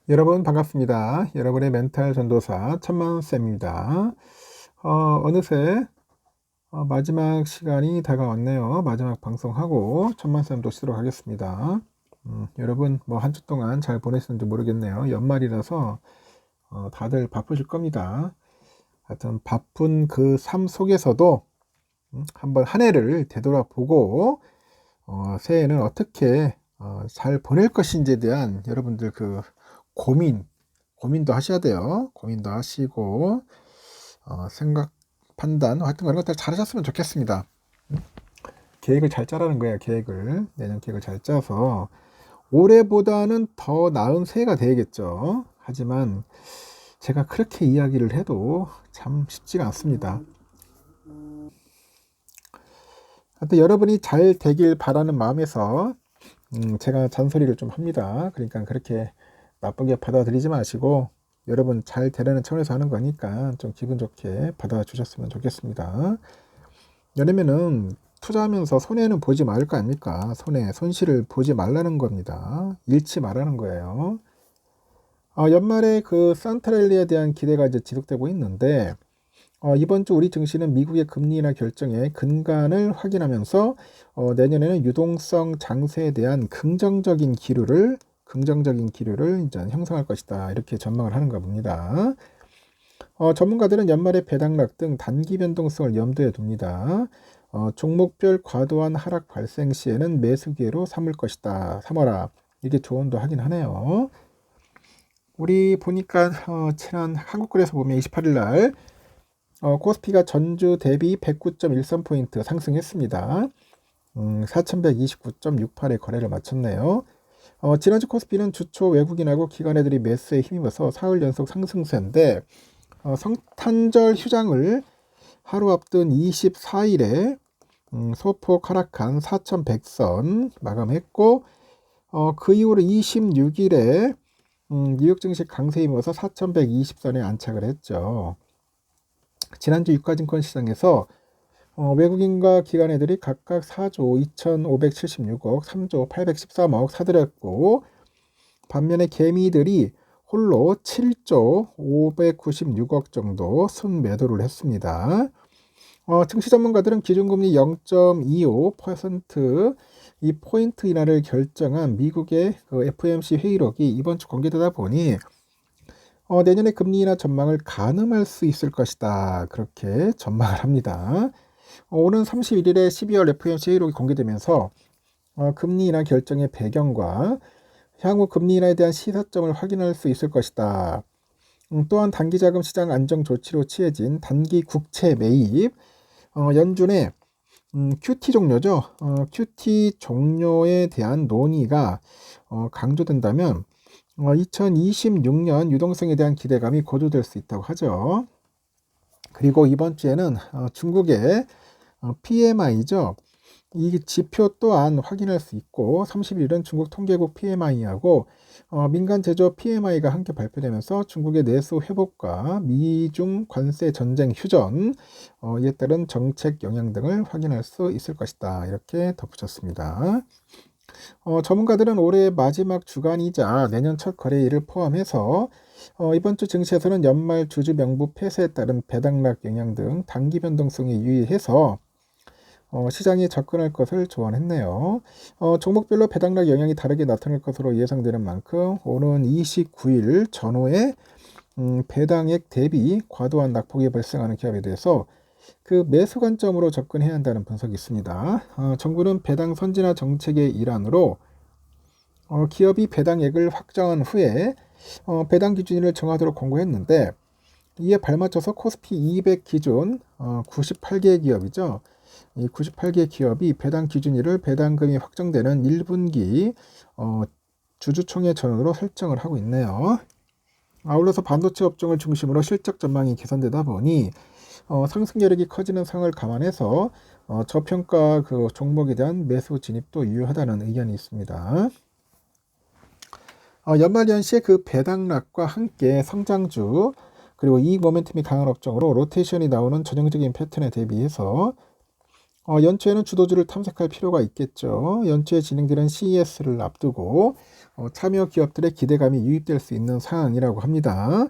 여러분 반갑습니다. 여러분의 멘탈 전도사 천만쌤입니다. 어느새 마지막 시간이 다가왔네요. 마지막 방송하고 천만쌤도 쉬도록 하겠습니다. 여러분 뭐 한 주 동안 잘 보내셨는지 모르겠네요. 연말이라서 다들 바쁘실 겁니다. 하여튼 바쁜 그 삶 속에서도 한번 한 해를 되돌아보고 새해에는 어떻게 잘 보낼 것인지에 대한 여러분들 그 고민도 하셔야 돼요. 고민도 하시고 생각, 판단, 하여튼 그런 것들 잘 하셨으면 좋겠습니다. 계획을 잘 짜라는 거예요. 계획을 내년 계획을 잘 짜서 올해보다는 더 나은 새해가 되겠죠. 하지만 제가 그렇게 이야기를 해도 참 쉽지가 않습니다. 하여튼 여러분이 잘 되길 바라는 마음에서 제가 잔소리를 좀 합니다. 그러니까 그렇게 나쁘게 받아들이지 마시고 여러분 잘 되라는 차원에서 하는 거니까 좀 기분 좋게 받아주셨으면 좋겠습니다. 왜냐면은 투자하면서 손해는 보지 말 거 아닙니까? 손실을 보지 말라는 겁니다. 잃지 말라는 거예요. 연말에 그 산타랠리에 대한 기대가 이제 지속되고 있는데 이번 주 우리 증시는 미국의 금리 인하 결정의 근간을 확인하면서 내년에는 유동성 장세에 대한 긍정적인 기류를 이제 형성할 것이다. 이렇게 전망을 하는가 봅니다. 전문가들은 연말에 배당락 등 단기 변동성을 염두에 둡니다. 종목별 과도한 하락 발생 시에는 매수 기회로 삼을 것이다. 삼어라. 이게 조언도 하긴 하네요. 우리 보니까 지난 한국거래소 보면 28일 날 코스피가 전주 대비 109.13포인트 상승했습니다. 4129.68의 거래를 마쳤네요. 지난주 코스피는 주초 외국인하고 기관애들이 매수에 힘입어서 사흘 연속 상승세인데 성탄절 휴장을 하루 앞둔 24일에 소폭 하락한 4100선 마감했고 그 이후로 26일에 뉴욕 증시 강세에 힘입어서 4120선에 안착을 했죠. 지난주 유가증권 시장에서 외국인과 기관애들이 각각 4조 2576억, 3조 813억 사들였고 반면에 개미들이 홀로 7조 596억 정도 순매도를 했습니다. 증시 전문가들은 기준금리 0.25% 이 포인트 인하를 결정한 미국의 그 FOMC 회의록이 이번 주 공개되다 보니 내년에 금리 인하 전망을 가늠할 수 있을 것이다. 그렇게 전망을 합니다. 오는 31일에 12월 FOMC 회의록이 공개되면서 금리 인하 결정의 배경과 향후 금리 인하에 대한 시사점을 확인할 수 있을 것이다. 또한 단기자금 시장 안정 조치로 취해진 단기 국채 매입, 연준의 QT 종료죠. QT 종료에 대한 논의가 강조된다면 2026년 유동성에 대한 기대감이 고조될 수 있다고 하죠. 그리고 이번 주에는 중국의 PMI죠. 이 지표 또한 확인할 수 있고 30일은 중국 통계국 PMI하고 민간 제조 PMI가 함께 발표되면서 중국의 내수 회복과 미중 관세 전쟁 휴전 이에 따른 정책 영향 등을 확인할 수 있을 것이다. 이렇게 덧붙였습니다. 전문가들은 올해 마지막 주간이자 내년 첫 거래일을 포함해서 이번 주 증시에서는 연말 주주 명부 폐쇄에 따른 배당락 영향 등 단기 변동성이 유의해서 시장에 접근할 것을 조언했네요. 종목별로 배당락 영향이 다르게 나타날 것으로 예상되는 만큼 오는 29일 전후에 배당액 대비 과도한 낙폭이 발생하는 기업에 대해서 그 매수 관점으로 접근해야 한다는 분석이 있습니다. 정부는 배당 선진화 정책의 일환으로 기업이 배당액을 확정한 후에 배당 기준을 정하도록 공고했는데 이에 발맞춰서 코스피 200 기준 98개 기업이죠. 이 98개 기업이 배당 기준일을 배당금이 확정되는 1분기 주주총회 전후로 설정을 하고 있네요. 아울러서 반도체 업종을 중심으로 실적 전망이 개선되다 보니 상승 여력이 커지는 상황을 감안해서 저평가 그 종목에 대한 매수 진입도 유효하다는 의견이 있습니다. 연말 연시에 그 배당락과 함께 성장주 그리고 이익 모멘텀이 강한 업종으로 로테이션이 나오는 전형적인 패턴에 대비해서 연초에는 주도주를 탐색할 필요가 있겠죠. 연초에 진행되는 CES를 앞두고 참여 기업들의 기대감이 유입될 수 있는 상황이라고 합니다.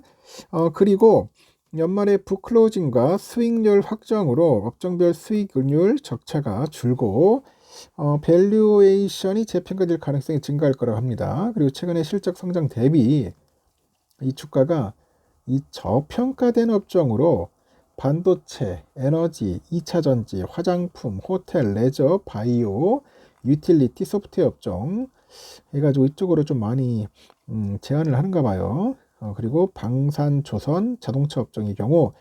그리고 연말에 북클로징과 수익률 확정으로 업종별 수익률 적차가 줄고 밸류에이션이 재평가될 가능성이 증가할 거라고 합니다. 그리고 최근에 실적 성장 대비 이 주가가 이 저평가된 업종으로 반도체, 에너지, 2차 전지, 화장품, 호텔, 레저, 바이오, 유틸리티, 소프트웨어 업종 해가지고 이쪽으로 좀 많이 제한을 하는가 봐요. 그리고 방산, 조선, 자동차 업종의 경우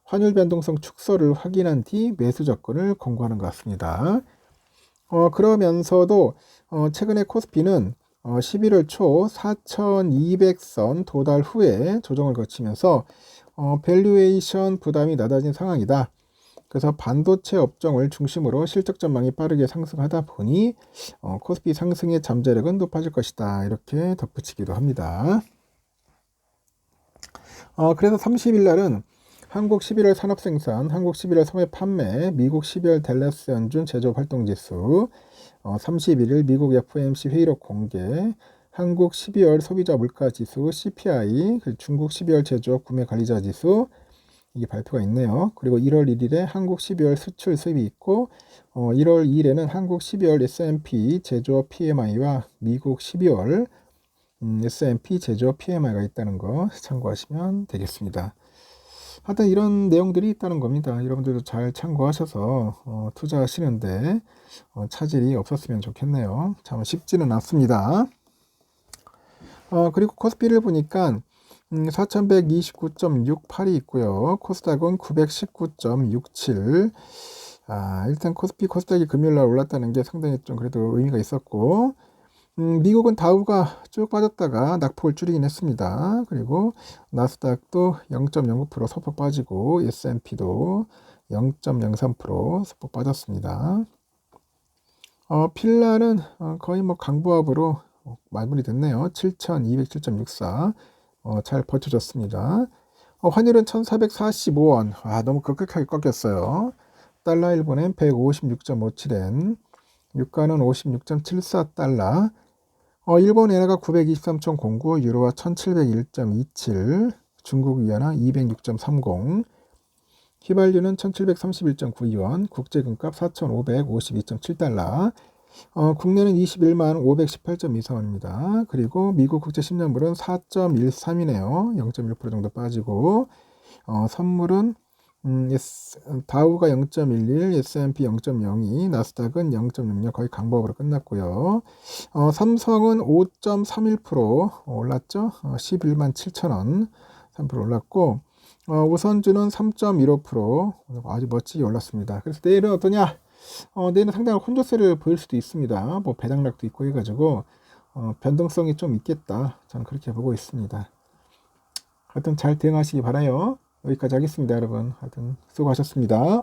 환율 변동성 축소를 확인한 뒤 매수 접근을 권고하는 것 같습니다. 그러면서도 최근에 코스피는 11월 초 4,200선 도달 후에 조정을 거치면서 밸류에이션 부담이 낮아진 상황이다. 그래서 반도체 업종을 중심으로 실적 전망이 빠르게 상승하다 보니 코스피 상승의 잠재력은 높아질 것이다. 이렇게 덧붙이기도 합니다. 그래서 30일 날은 한국 11월 산업생산, 한국 11월 소매 판매, 미국 12월 댈러스 연준 제조업 활동지수, 31일 미국 FOMC 회의록 공개, 한국 12월 소비자 물가지수 CPI, 중국 12월 제조업 구매관리자 지수 이게 발표가 있네요. 그리고 1월 1일에 한국 12월 수출 수입이 있고 1월 2일에는 한국 12월 S&P 제조업 PMI와 미국 12월 S&P 제조업 PMI가 있다는 거 참고하시면 되겠습니다. 하여튼 이런 내용들이 있다는 겁니다. 여러분들도 잘 참고하셔서 투자하시는데 차질이 없었으면 좋겠네요. 참 쉽지는 않습니다. 그리고 코스피를 보니까 4129.68이 있고요. 코스닥은 919.67. 일단 코스닥이 금요일날 올랐다는 게 상당히 좀 그래도 의미가 있었고, 미국은 다우가 쭉 빠졌다가 낙폭을 줄이긴 했습니다. 그리고 나스닥도 0.09% 소폭 빠지고 S&P도 0.03% 소폭 빠졌습니다. 필라는 거의 뭐 강보합으로 마무리됐네요. 7,207.64. 잘 버텨줬습니다. 환율은 1,445원. 너무 급격하게 꺾였어요. 달러 1분엔 156.57엔. 유가는 56.74달러. 일본 엔화가 923.09, 유로화 1701.27, 중국 위안화 206.30, 휘발유는 1731.92원, 국제금값 4552.7달러, 국내는 21만 518.24원입니다. 그리고 미국 국제 10년물은 4.13이네요. 0.1% 정도 빠지고, 선물은 다우가 0.11, S&P 0.02, 나스닥은 0.06 거의 강보합으로 끝났고요. 삼성은 5.31% 올랐죠. 11만 7천원 3% 올랐고 우선주는 3.15% 아주 멋지게 올랐습니다. 그래서 내일은 어떠냐? 내일은 상당한 혼조세를 보일 수도 있습니다. 뭐 배당락도 있고 해가지고 변동성이 좀 있겠다. 저는 그렇게 보고 있습니다. 하여튼 잘 대응하시기 바라요. 여기까지 하겠습니다, 여러분. 하여튼 수고하셨습니다.